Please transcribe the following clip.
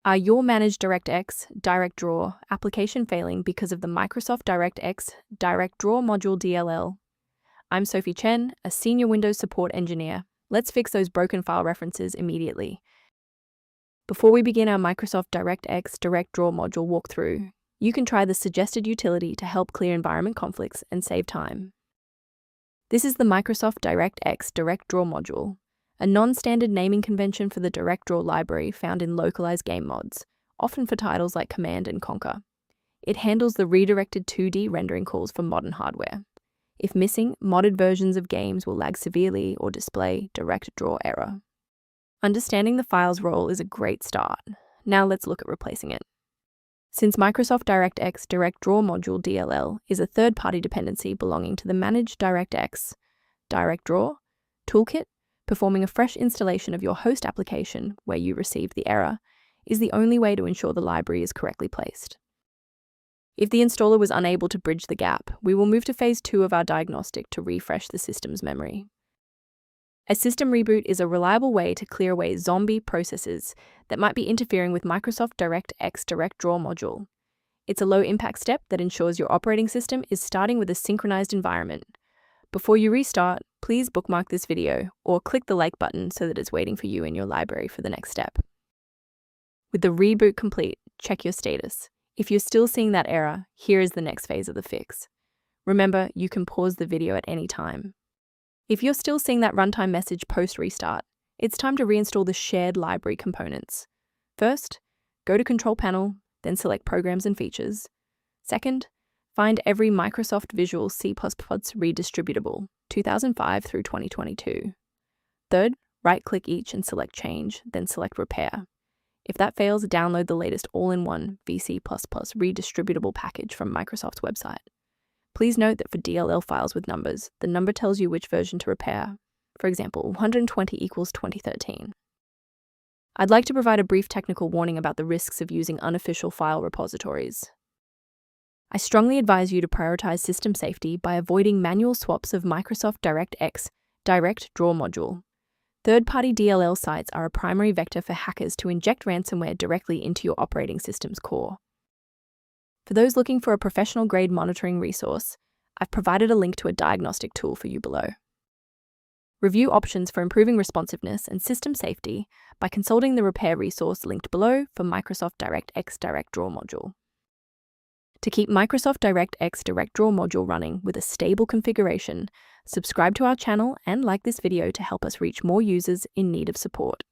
Are your Managed DirectX, DirectDraw application failing because of the Microsoft DirectX DirectDraw module DLL? I'm Sophie Chen, a senior Windows support engineer. Let's fix those broken file references immediately. Before we begin our Microsoft DirectX DirectDraw module walkthrough, you can try the suggested utility to help clear environment conflicts and save time. This is the Microsoft DirectX DirectDraw module, a non-standard naming convention for the DirectDraw library found in localized game mods, often for titles like Command and Conquer. It handles the redirected 2D rendering calls for modern hardware. If missing, modded versions of games will lag severely or display DirectDraw error. Understanding the file's role is a great start. Now let's look at replacing it. Since Microsoft DirectX DirectDraw module DLL is a third-party dependency belonging to the Managed DirectX DirectDraw toolkit, performing a fresh installation of your host application where you received the error is the only way to ensure the library is correctly placed. If the installer was unable to bridge the gap, we will move to phase 2 of our diagnostic to refresh the system's memory. A system reboot is a reliable way to clear away zombie processes that might be interfering with Microsoft DirectX DirectDraw module. It's a low-impact step that ensures your operating system is starting with a synchronized environment. Before you restart, please bookmark this video or click the like button so that it's waiting for you in your library for the next step. With the reboot complete, check your status. If you're still seeing that error, here is the next phase of the fix. Remember, you can pause the video at any time. If you're still seeing that runtime message post-restart, it's time to reinstall the shared library components. First, go to Control Panel, then select Programs and Features. Second, find every Microsoft Visual C++ redistributable, 2005 through 2022. Third, right-click each and select Change, then select Repair. If that fails, download the latest all-in-one VC++ redistributable package from Microsoft's website. Please note that for DLL files with numbers, the number tells you which version to repair. For example, 120 equals 2013. I'd like to provide a brief technical warning about the risks of using unofficial file repositories. I strongly advise you to prioritize system safety by avoiding manual swaps of Microsoft DirectX DirectDraw module. Third-party DLL sites are a primary vector for hackers to inject ransomware directly into your operating system's core. For those looking for a professional-grade monitoring resource, I've provided a link to a diagnostic tool for you below. Review options for improving responsiveness and system safety by consulting the repair resource linked below for Microsoft DirectX DirectDraw module. To keep Microsoft DirectX DirectDraw module running with a stable configuration, subscribe to our channel and like this video to help us reach more users in need of support.